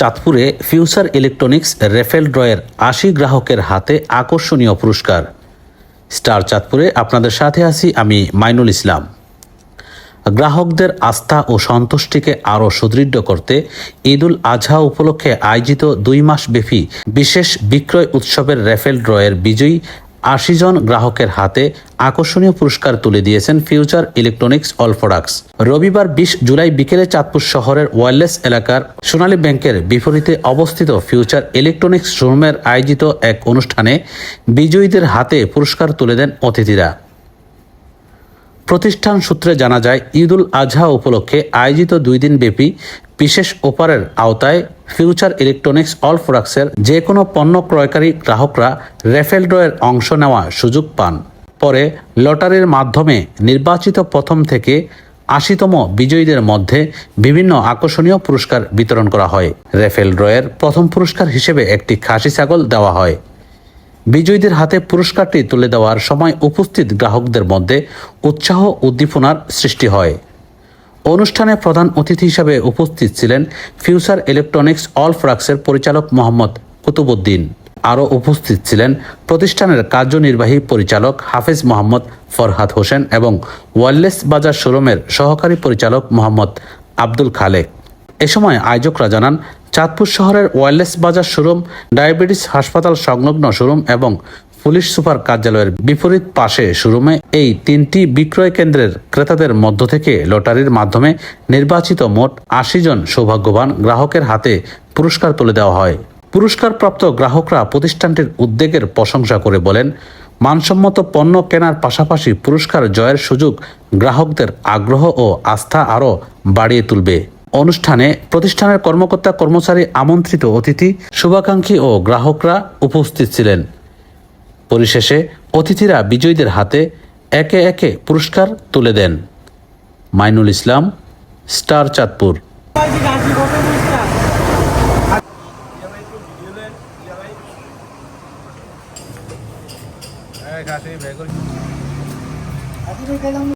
চাঁদপুরে future electronics raffle ড্রয়ের ৮০ গ্রাহকের হাতে আকর্ষণীয় পুরস্কার। স্টার চাঁদপুরে আপনাদের সাথে আছি আমি মাইনুল ইসলাম। গ্রাহকদের আস্থা ও সন্তুষ্টিকে আরও সুদৃঢ় করতে ঈদুল আজহা উপলক্ষে আয়োজিত ২ মাসব্যাপী বিশেষ বিক্রয় উৎসবের রেফেল ড্রয়ের বিজয়ী ৮০ জন গ্রাহকের হাতে আকর্ষণীয় পুরস্কার তুলে দিয়েছেন ফিউচার ইলেকট্রনিক্স অল প্রোডাক্টস। রবিবার ২০ জুলাই বিকেলে চাঁদপুর শহরের ওয়্যারলেস এলাকার সোনালী ব্যাংকের বিপরীতে অবস্থিত ফিউচার ইলেকট্রনিক্স শোরুমের আয়োজিত এক অনুষ্ঠানে বিজয়ীদের হাতে পুরস্কার তুলে দেন অতিথিরা। প্রতিষ্ঠান সূত্রে জানা যায়, ঈদুল আজহা উপলক্ষে আয়োজিত ২ দিনব্যাপী বিশেষ অফারের আওতায় ফিউচার ইলেকট্রনিক্স অল প্রোডাক্টসের যে কোনো পণ্য ক্রয়কারী গ্রাহকরা রেফেল ড্রয়ের অংশ নেওয়ার সুযোগ পান। পরে লটারির মাধ্যমে নির্বাচিত প্রথম থেকে ৮০তম বিজয়ীদের মধ্যে বিভিন্ন আকর্ষণীয় পুরস্কার বিতরণ করা হয়। রেফেল ড্রয়ের প্রথম পুরস্কার হিসেবে একটি খাসি ছাগল দেওয়া হয়। বিজয়ীদের হাতে পুরস্কারটি তুলে দেওয়ার সময় উপস্থিত গ্রাহকদের মধ্যে উৎসাহ উদ্দীপনার সৃষ্টি হয়। অনুষ্ঠানে প্রধান অতিথি হিসেবে উপস্থিত ছিলেন ফিউচার ইলেকট্রনিক্স অল প্রোডাক্টসের পরিচালক মোহাম্মদ কুতুবউদ্দিন। আরও উপস্থিত ছিলেন প্রতিষ্ঠানের কার্যনির্বাহী পরিচালক হাফেজ মোহাম্মদ ফরহাদ হোসেন এবং ওয়্যারলেস বাজার শোরুমের সহকারী পরিচালক মোহাম্মদ আব্দুল খালেক। এ সময় আয়োজকরা জানান, চাঁদপুর শহরের ওয়্যারলেস বাজার শোরুম, ডায়াবেটিস হাসপাতাল সংলগ্ন শোরুম এবং পুলিশ সুপার কার্যালয়ের বিপরীত পাশে শোরুমে এই ৩টি বিক্রয় কেন্দ্রের ক্রেতাদের মধ্য থেকে লটারির মাধ্যমে নির্বাচিত মোট ৮০ জন সৌভাগ্যবান গ্রাহকের হাতে পুরস্কার তুলে দেওয়া হয়। পুরস্কারপ্রাপ্ত গ্রাহকরা প্রতিষ্ঠানটির উদ্যোগের প্রশংসা করে বলেন, মানসম্মত পণ্য কেনার পাশাপাশি পুরস্কার জয়ের সুযোগ গ্রাহকদের আগ্রহ ও আস্থা আরও বাড়িয়ে তুলবে। অনুষ্ঠানে প্রতিষ্ঠানের কর্মকর্তা কর্মচারী, আমন্ত্রিত অতিথি, শুভাকাঙ্ক্ষী ও গ্রাহকরা উপস্থিত ছিলেন। পরিশেষে অতিথিরা বিজয়ীদের হাতে একে একে পুরস্কার তুলে দেন। মাইনুল ইসলাম, স্টার চাঁদপুর।